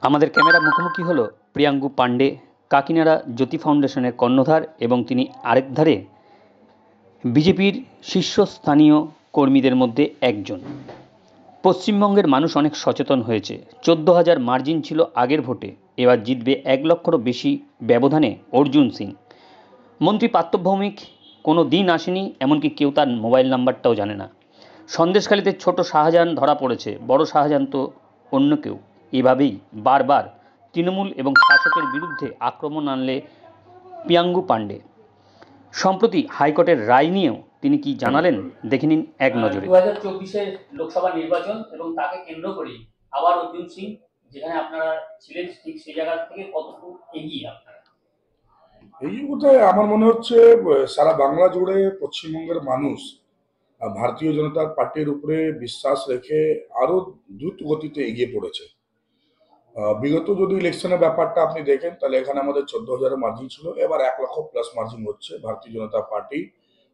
আমাদের ক্যামেরা মুখোমুখি হলো প্রিয়াঙ্গু পাণ্ডে, কাকিনাড়া জ্যোতি ফাউন্ডেশনের কর্ণধার এবং তিনি আরেক ধারে বিজেপির শীর্ষস্থানীয় কর্মীদের মধ্যে একজন। পশ্চিমবঙ্গের মানুষ অনেক সচেতন হয়েছে। 14,000 মার্জিন ছিল আগের ভোটে, এবার জিতবে 1 লক্ষেরও বেশি ব্যবধানে অর্জুন সিং। মন্ত্রী পার্থ ভৌমিক কোনো দিন আসেনি, এমনকি কেউ তার মোবাইল নাম্বারটাও জানে না। সন্দেশখালিতে ছোট শাহজাহান ধরা পড়েছে, বড় শাহজাহান তো অন্য কেউ। এভাবেই বারবার তৃণমূল এবং শাসকের বিরুদ্ধে আক্রমণ আনলে প্রিয়াঙ্গু পাণ্ডে। সম্প্রতি হাইকোর্টের রায় নিয়েও তিনি কি জানালেন, দেখে নিন এক নজরে। 2024-এর লোকসভা নির্বাচন এবং তাকে কেন্দ্র করে আবার অর্জুন সিং যেখানে আপনারা ছিলেন ঠিক সেই জায়গা থেকে কতটুকু এগিয়ে আপনারা? এই বোধহয় আমার মনে হচ্ছে সারা বাংলা জুড়ে পশ্চিমবঙ্গের মানুষ ভারতীয় জনতা পার্টির উপরে বিশ্বাস রেখে আরো দ্রুত গতিতে এগিয়ে পড়েছে। বিগত যদি ইলেকশনের ব্যাপারটা আপনি দেখেন তাহলে এখানে আমাদের 14,000 মার্জিন ছিল, এবার 1 লক্ষ প্লাস মার্জিন হচ্ছে। ভারতীয় জনতা পার্টি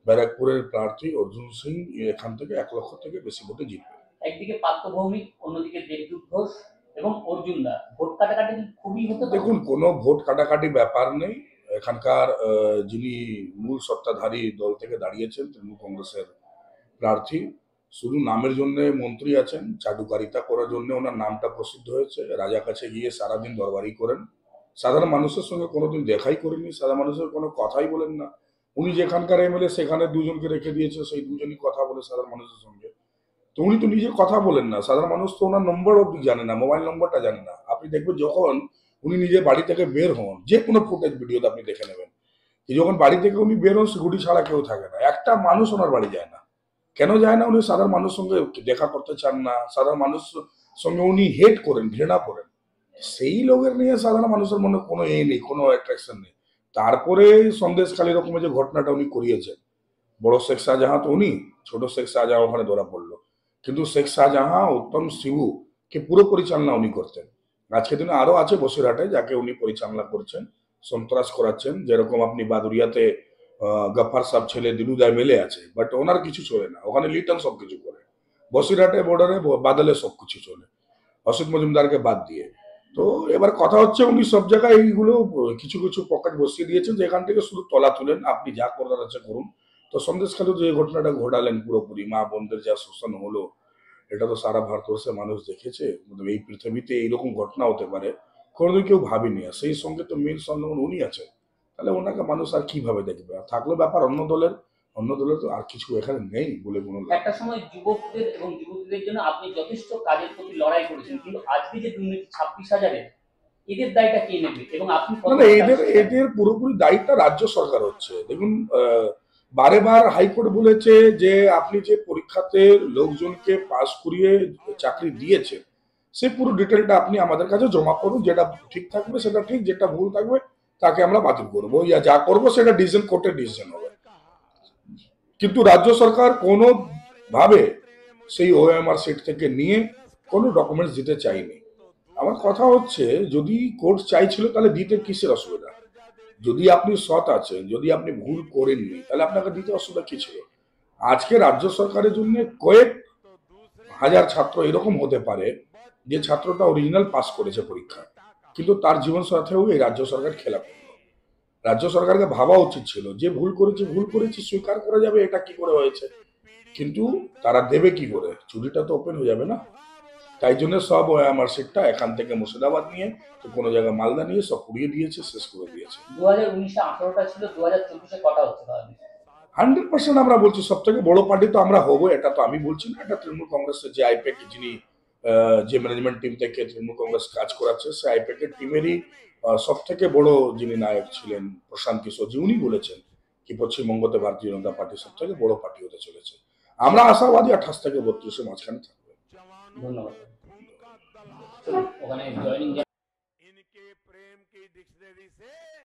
ব্যারাকপুরের প্রার্থী অর্জুন সিং এখান থেকে 1 লক্ষ থেকে বেশি ভোটে জিতবে। একদিকে পার্থ ভৌমিক, অন্যদিকে দেবদূত ঘোষ এবং অর্জুন দা, ভোট কাটাকাটি খুবই হতো। দেখুন, কোনো ভোট কাটাকাটি ব্যাপার নেই। এখানকার যিনি মূল সত্তাধারী দল থেকে দাঁড়িয়েছেন তৃণমূল কংগ্রেসের প্রার্থী, শুধু নামের জন্য মন্ত্রী আছেন, চাটুকারিতা করার জন্য ওনার নামটা প্রসিদ্ধ হয়েছে। রাজা কাছে গিয়ে সারাদিন দরবারি করেন, সাধারণ মানুষের সঙ্গে কোনোদিন দেখাই করেনি, সাধারণ মানুষের কোনো কথাই বলেন না। উনি যেখানকার এমএলএ সেখানে দুজনকে রেখে দিয়েছে, সেই দুজনই কথা বলে সাধারণ মানুষের সঙ্গে। তো উনি তো নিজে কথা বলেন না, সাধারণ মানুষ তো ওনার নম্বর অব্দি জানে না, মোবাইল নম্বরটা জানে না। আপনি দেখবেন যখন উনি নিজের বাড়ি থেকে বের হন, যে কোনো ফুটেজ ভিডিওতে আপনি দেখে নেবেন, যখন বাড়ি থেকে উনি বের হন সিকিউরিটি ছাড়া কেউ থাকে না, একটা মানুষ ওনার বাড়ি যায় না। কেন যায় না? উনি সাধারণ মানুষের সঙ্গে দেখা করতে চান না, সাধারণ মানুষ সঙ্গে উনি হেট করেন, ঘৃণা করেন। সেই লোকের নিয়ে সাধারণ মানুষের মনে কোনো নেই, কোনো অ্যাট্রাকশন নেই। তারপরে সন্দেশখালী রকমের যে ঘটনাটা উনি করিয়েছেন, বড় শেখ শাহজাহান তো উনি, ছোট শেখ শাহজাহান ওখানে ধরা পড়লো। কিন্তু শেখ শাহজাহান উত্তম শিবু কে পুরো পরিচালনা উনি করতেন। আজকে দিনে আরো আছে বসিরহাটে যাকে উনি পরিচালনা করছেন, সন্ত্রাস করাচ্ছেন। যেরকম আপনি বাদুরিয়াতে গফার সাহেব ছেলে দিনুদা মেলে আছে, বাট ওনার কিছু চলে না, ওখানে লিটন সবকিছু করে। বসিরহাটে বর্ডারে বাদলে সবকিছু চলে, অসিত মজুমদারকে বাদ দিয়ে। তো এবার কথা হচ্ছে উনি সব জায়গায় এইগুলো কিছু কিছু পকেট বসিয়ে দিয়েছেন, যেখান থেকে শুধু তলা তুলেন, আপনি যা করার আছে করুন। তো সন্দেশখালী যে ঘটনাটা ঘটালেন, পুরোপুরি মা বোনদের যা শোষণ হলো, এটা তো সারা ভারতবর্ষের মানুষ দেখেছে। এই পৃথিবীতে এইরকম ঘটনা হতে পারে কোনোদিন কেউ ভাবিনি। আর সেই সঙ্গে তো মেন সন্দেহ উনি আছে, তাহলে ওনাকে মানুষ আর কিভাবে দেখবে? আর থাকলো ব্যাপার অন্য দলের, অন্য দলের তো আর কিছু এখানে নেই বলে কোনো। একটা সময় যুবকদের এবং যুবতীদের জন্য আপনি যথেষ্ট কাজের প্রতি লড়াই করেছেন, কিন্তু আজকে যে দুর্নীতি 26,000-এর, এদের দায়টা কে নেবে? এবং আপনি এদের পুরোপুরি দায়িত্ব রাজ্য সরকার হচ্ছে। দেখুন, বারে বার হাইকোর্ট বলেছে যে আপনি যে পরীক্ষাতে লোকজনকে পাস করিয়ে চাকরি দিয়েছেন, সে পুরো ডিটেলটা আপনি আমাদের কাছে জমা করুন। যেটা ঠিক থাকবে সেটা ঠিক, যেটা ভুল থাকবে তাকে আমরা বাতিল করবো, ইয়া যা করবো সেটা ডিসিশন কোর্টের ডিসিশন হবে। কিন্তু রাজ্য সরকার কোনো ভাবে সেই ওএমআর সিট থেকে নিয়ে কোনো ডকুমেন্টস দিতে চাইনি। আমার কথা হচ্ছে, যদি কোর্ট চাইছিল তাহলে দিতে কিসের অসুবিধা? যদি আপনি সৎ আছেন, যদি আপনি ভুল করেননি, তাহলে আপনাকে দিতে অসুবিধা কি ছিল? আজকে রাজ্য সরকারের জন্য কয়েক হাজার ছাত্র এরকম হতে পারে যে ছাত্রটা অরিজিনাল পাস করেছে পরীক্ষা, কিন্তু তার জীবন সাথেও এই রাজ্য সরকার খেলা করলো। রাজ্য সরকারকে ভাবা উচিত ছিল যে ভুল করেছে, ভুল করেছি স্বীকার করা যাবে, এটা কি করে হয়েছে, কিন্তু তারা দেবে কি করে? চুরিটা তো ওপেন হয়ে যাবে না। তাই জন্য সব আমার সিটটা এখান থেকে মুর্শিদাবাদ নিয়ে তো কোনো জায়গায় মালদা নিয়ে সব পুড়িয়ে দিয়েছে, শেষ করে দিয়েছে। 2019-এ 18টা ছিল, 2024-এ কটা হচ্ছে? 100% আমরা বলছি সব থেকে বড় পার্টি তো আমরা হবো, এটা তো আমি বলছি না, এটা তৃণমূল কংগ্রেসের যে আইপ্যাক, যিনি যে ম্যানেজমেন্ট টিম থেকে তৃণমূল কংগ্রেস কাজ করাচ্ছে, সেই আইপ্যাকের টিমেরই সব থেকে বড় যিনি নায়ক ছিলেন প্রশান্ত কিশোর জি, উনি বলেছেন কি পশ্চিমবঙ্গতে ভারতীয় জনতা পার্টি সব থেকে বড় পার্টি হতে চলেছে। আমরা আশাবাদী 28 থেকে 32-এর মাঝখানে থাকবে। ধন্যবাদ। ওখানে জয়েনিং